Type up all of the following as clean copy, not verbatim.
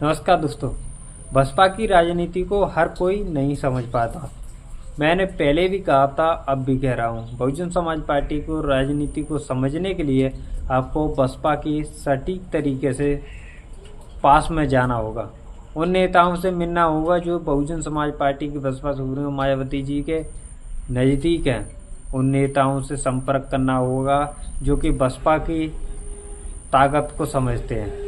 नमस्कार दोस्तों। बसपा की राजनीति को हर कोई नहीं समझ पाता। मैंने पहले भी कहा था, अब भी कह रहा हूँ। बहुजन समाज पार्टी को राजनीति को समझने के लिए आपको बसपा की सटीक तरीके से पास में जाना होगा। उन नेताओं से मिलना होगा जो बहुजन समाज पार्टी की बसपा सुप्रीमो मायावती जी के नज़दीक हैं। उन नेताओं से संपर्क करना होगा जो कि बसपा की ताकत को समझते हैं।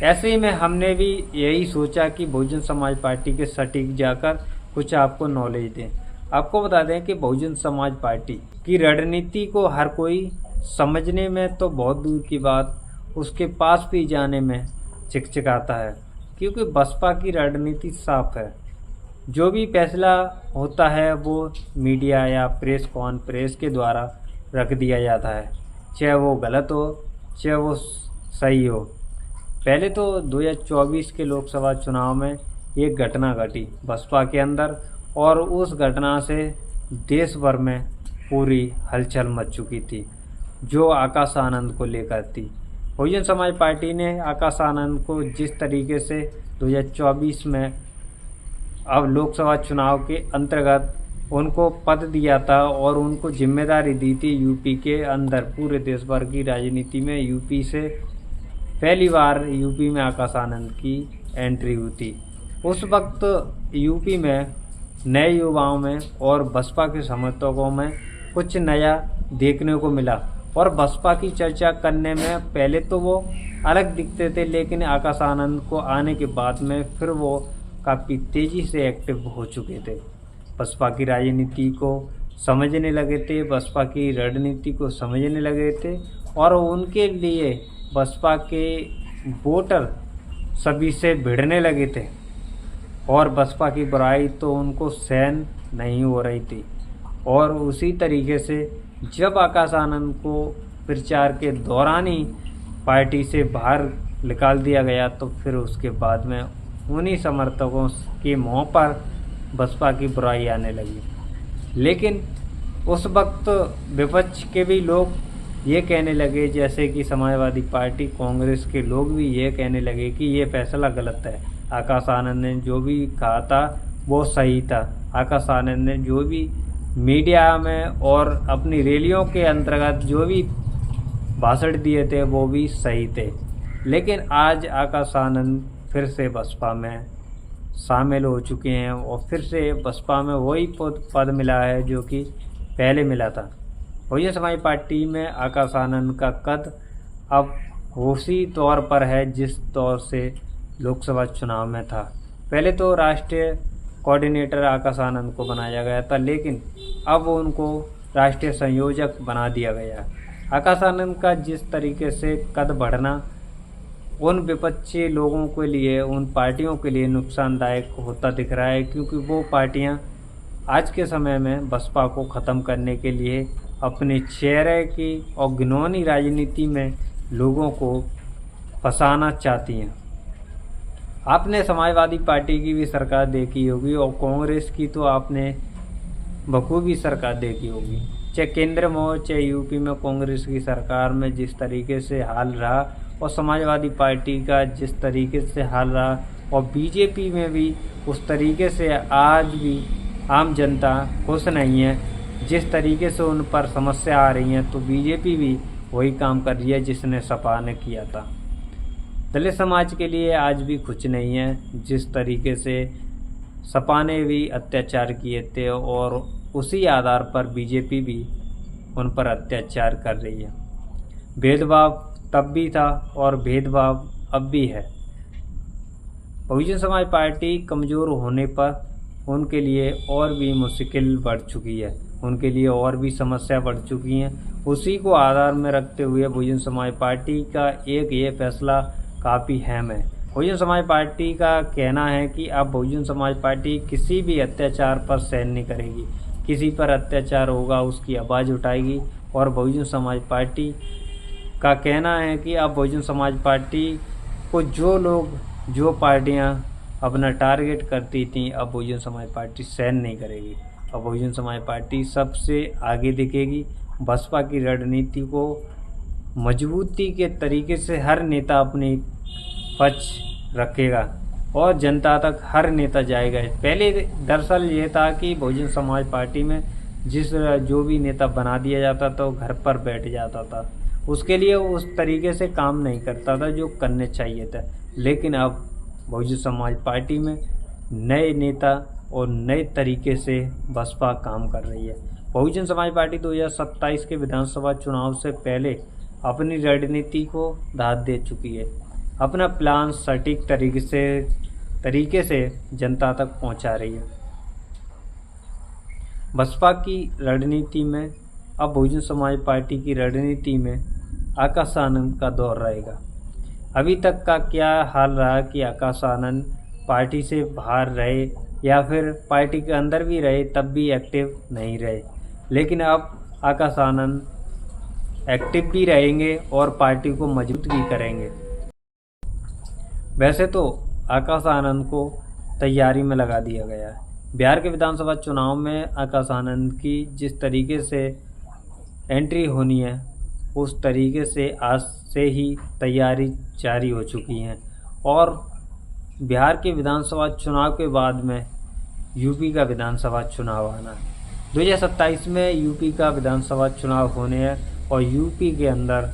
ऐसे ही में हमने भी यही सोचा कि बहुजन समाज पार्टी के सटीक जाकर कुछ आपको नॉलेज दें। आपको बता दें कि बहुजन समाज पार्टी की रणनीति को हर कोई समझने में तो बहुत दूर की बात, उसके पास भी जाने में चिकचिकाता है, क्योंकि बसपा की रणनीति साफ है। जो भी फैसला होता है वो मीडिया या प्रेस कॉन्फ्रेंस के द्वारा रख दिया जाता है, चाहे वो गलत हो चाहे वो सही हो। पहले तो 2024 के लोकसभा चुनाव में एक घटना घटी बसपा के अंदर, और उस घटना से देश भर में पूरी हलचल मच चुकी थी, जो आकाश आनंद को लेकर थी। बहुजन समाज पार्टी ने आकाश आनंद को जिस तरीके से 2024 में अब लोकसभा चुनाव के अंतर्गत उनको पद दिया था और उनको जिम्मेदारी दी थी यूपी के अंदर, पूरे देश भर की राजनीति में यूपी से पहली बार यूपी में आकाश आनंद की एंट्री हुई थी। उस वक्त यूपी में नए युवाओं में और बसपा के समर्थकों में कुछ नया देखने को मिला, और बसपा की चर्चा करने में पहले तो वो अलग दिखते थे, लेकिन आकाश आनंद को आने के बाद में फिर वो काफ़ी तेज़ी से एक्टिव हो चुके थे। बसपा की राजनीति को समझने लगे थे, बसपा की रणनीति को समझने लगे थे, और उनके लिए बसपा के वोटर सभी से भिड़ने लगे थे, और बसपा की बुराई तो उनको सहन नहीं हो रही थी। और उसी तरीके से जब आकाश आनंद को प्रचार के दौरान ही पार्टी से बाहर निकाल दिया गया, तो फिर उसके बाद में उन्हीं समर्थकों के मुंह पर बसपा की बुराई आने लगी। लेकिन उस वक्त विपक्ष के भी लोग ये कहने लगे, जैसे कि समाजवादी पार्टी कांग्रेस के लोग भी ये कहने लगे कि ये फैसला गलत है। आकाश आनंद ने जो भी कहा था वो सही था। आकाश आनंद ने जो भी मीडिया में और अपनी रैलियों के अंतर्गत जो भी भाषण दिए थे वो भी सही थे। लेकिन आज आकाश आनंद फिर से बसपा में शामिल हो चुके हैं, और फिर से बसपा में वही पद मिला है जो कि पहले मिला था। बहुजन समाज पार्टी में आकाश आनंद का कद अब उसी तौर पर है जिस तौर से लोकसभा चुनाव में था। पहले तो राष्ट्रीय कोऑर्डिनेटर आकाश आनंद को बनाया गया था, लेकिन अब उनको राष्ट्रीय संयोजक बना दिया गया। आकाश आनंद का जिस तरीके से कद बढ़ना उन विपक्षी लोगों के लिए, उन पार्टियों के लिए नुकसानदायक होता दिख रहा है, क्योंकि वो पार्टियां आज के समय में बसपा को ख़त्म करने के लिए अपने चेहरे की और घिनौनी राजनीति में लोगों को फंसाना चाहती हैं। आपने समाजवादी पार्टी की भी सरकार देखी होगी, और कांग्रेस की तो आपने बखूबी सरकार देखी होगी। चाहे केंद्र में हो चाहे यूपी में, कांग्रेस की सरकार में जिस तरीके से हाल रहा और समाजवादी पार्टी का जिस तरीके से हाल रहा, और बीजेपी में भी उस तरीके से आज भी आम जनता खुश नहीं है। जिस तरीके से उन पर समस्या आ रही हैं, तो बीजेपी भी वही काम कर रही है जिसने सपा ने किया था। दलित समाज के लिए आज भी कुछ नहीं है। जिस तरीके से सपा ने भी अत्याचार किए थे, और उसी आधार पर बीजेपी भी उन पर अत्याचार कर रही है। भेदभाव तब भी था और भेदभाव अब भी है। बहुजन समाज पार्टी कमज़ोर होने पर उनके लिए और भी मुश्किल बढ़ चुकी है, उनके लिए और भी समस्या बढ़ चुकी हैं। उसी को आधार में रखते हुए बहुजन समाज पार्टी का एक ये फैसला काफ़ी अहम है। बहुजन समाज पार्टी का कहना है कि अब बहुजन समाज पार्टी किसी भी अत्याचार पर सहन नहीं करेगी। किसी पर अत्याचार होगा उसकी आवाज़ उठाएगी, और बहुजन समाज पार्टी का कहना है कि अब बहुजन समाज पार्टी को जो लोग, जो पार्टियां अपना टारगेट करती थी, अब बहुजन समाज पार्टी सहन नहीं करेगी। अब बहुजन समाज पार्टी सबसे आगे दिखेगी। बसपा की रणनीति को मजबूती के तरीके से हर नेता अपने पक्ष रखेगा और जनता तक हर नेता जाएगा। पहले दरअसल ये था कि बहुजन समाज पार्टी में जो भी नेता बना दिया जाता था वो घर पर बैठ जाता था, उसके लिए उस तरीके से काम नहीं करता था जो करने चाहिए था। लेकिन अब बहुजन समाज पार्टी में नए नेता और नए तरीके से बसपा काम कर रही है। बहुजन समाज पार्टी 2027 के विधानसभा चुनाव से पहले अपनी रणनीति को दाद दे चुकी है। अपना प्लान सटीक तरीके से जनता तक पहुंचा रही है। बसपा की रणनीति में अब बहुजन समाज पार्टी की रणनीति में आकाश आनंद का दौर रहेगा। अभी तक का क्या हाल रहा कि आकाश आनंद पार्टी से बाहर रहे या फिर पार्टी के अंदर भी रहे तब भी एक्टिव नहीं रहे, लेकिन अब आकाश आनंद एक्टिव भी रहेंगे और पार्टी को मजबूत भी करेंगे। वैसे तो आकाश आनंद को तैयारी में लगा दिया गया है। बिहार के विधानसभा चुनाव में आकाश आनंद की जिस तरीके से एंट्री होनी है उस तरीके से आज से ही तैयारी जारी हो चुकी है और बिहार के विधानसभा चुनाव के बाद में यूपी का विधानसभा चुनाव आना है। 2027 में यूपी का विधानसभा चुनाव होने हैं और यूपी के अंदर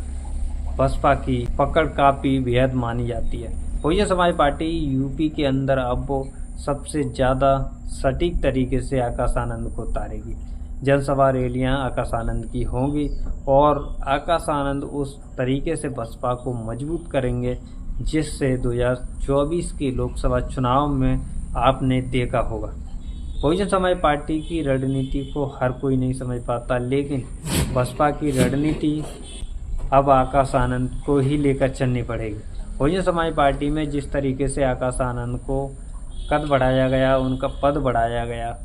बसपा की पकड़ काफ़ी बेहद मानी जाती है। बहुजन समाज पार्टी यूपी के अंदर अब वो सबसे ज़्यादा सटीक तरीके से आकाश आनंद को उतारेगी। जनसभा रैलियां आकाश आनंद की होंगी और आकाश आनंद उस तरीके से बसपा को मजबूत करेंगे जिससे 2024 के लोकसभा चुनाव में आपने देखा होगा। बहुजन समाज पार्टी की रणनीति को हर कोई नहीं समझ पाता, लेकिन बसपा की रणनीति अब आकाश आनंद को ही लेकर चलनी पड़ेगी। बहुजन समाज पार्टी में जिस तरीके से आकाश आनंद को कद बढ़ाया गया, उनका पद बढ़ाया गया,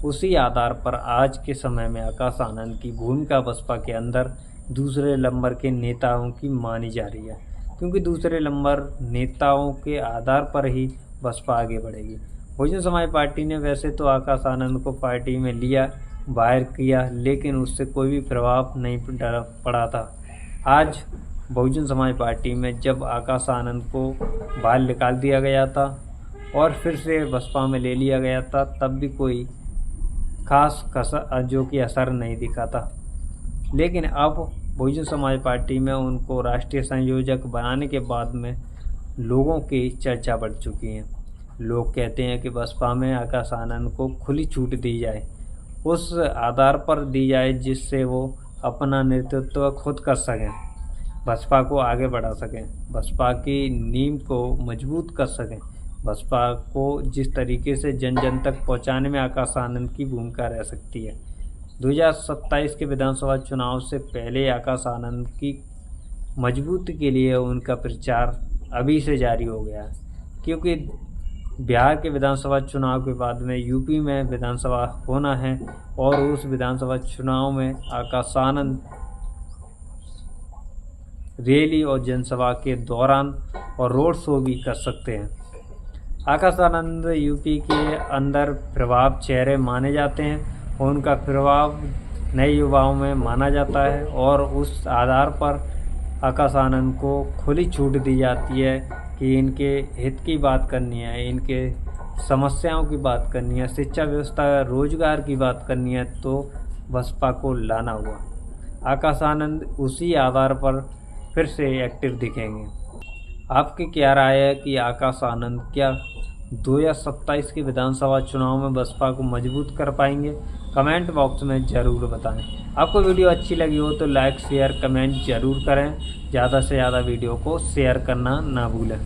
उसी आधार पर आज के समय में आकाश आनंद की भूमिका बसपा के अंदर दूसरे नंबर के नेताओं की मानी जा रही है, क्योंकि दूसरे नंबर नेताओं के आधार पर ही बसपा आगे बढ़ेगी। बहुजन समाज पार्टी ने वैसे तो आकाश आनंद को पार्टी में लिया, बाहर किया, लेकिन उससे कोई भी प्रभाव नहीं पड़ा था। आज बहुजन समाज पार्टी में जब आकाश आनंद को बाहर निकाल दिया गया था और फिर से बसपा में ले लिया गया था, तब भी कोई खास जो कि असर नहीं दिखा था। लेकिन अब बहुजन समाज पार्टी में उनको राष्ट्रीय संयोजक बनाने के बाद में लोगों की चर्चा बढ़ चुकी है। लोग कहते हैं कि बसपा में आकाश आनंद को खुली छूट दी जाए, उस आधार पर दी जाए जिससे वो अपना नेतृत्व खुद कर सकें, बसपा को आगे बढ़ा सकें, बसपा की नींव को मजबूत कर सकें। बसपा को जिस तरीके से जन जन तक पहुंचाने में आकाश आनंद की भूमिका रह सकती है। 2027 के विधानसभा चुनाव से पहले आकाश आनंद की मजबूती के लिए उनका प्रचार अभी से जारी हो गया है, क्योंकि बिहार के विधानसभा चुनाव के बाद में यूपी में विधानसभा होना है और उस विधानसभा चुनाव में आकाश आनंद रैली और जनसभा के दौरान और रोड शो भी कर सकते हैं। आकाश आनंद यूपी के अंदर प्रभाव चेहरे माने जाते हैं और उनका प्रभाव नए युवाओं में माना जाता है और उस आधार पर आकाश आनंद को खुली छूट दी जाती है कि इनके हित की बात करनी है, इनके समस्याओं की बात करनी है, शिक्षा व्यवस्था, रोजगार की बात करनी है, तो बसपा को लाना हुआ। आकाश आनंद उसी आधार पर फिर से एक्टिव दिखेंगे। आपकी क्या राय है कि आकाश आनंद क्या 2027 के विधानसभा चुनाव में बसपा को मजबूत कर पाएंगे? कमेंट बॉक्स में ज़रूर बताएं। आपको वीडियो अच्छी लगी हो तो लाइक शेयर कमेंट ज़रूर करें। ज़्यादा से ज़्यादा वीडियो को शेयर करना ना भूलें।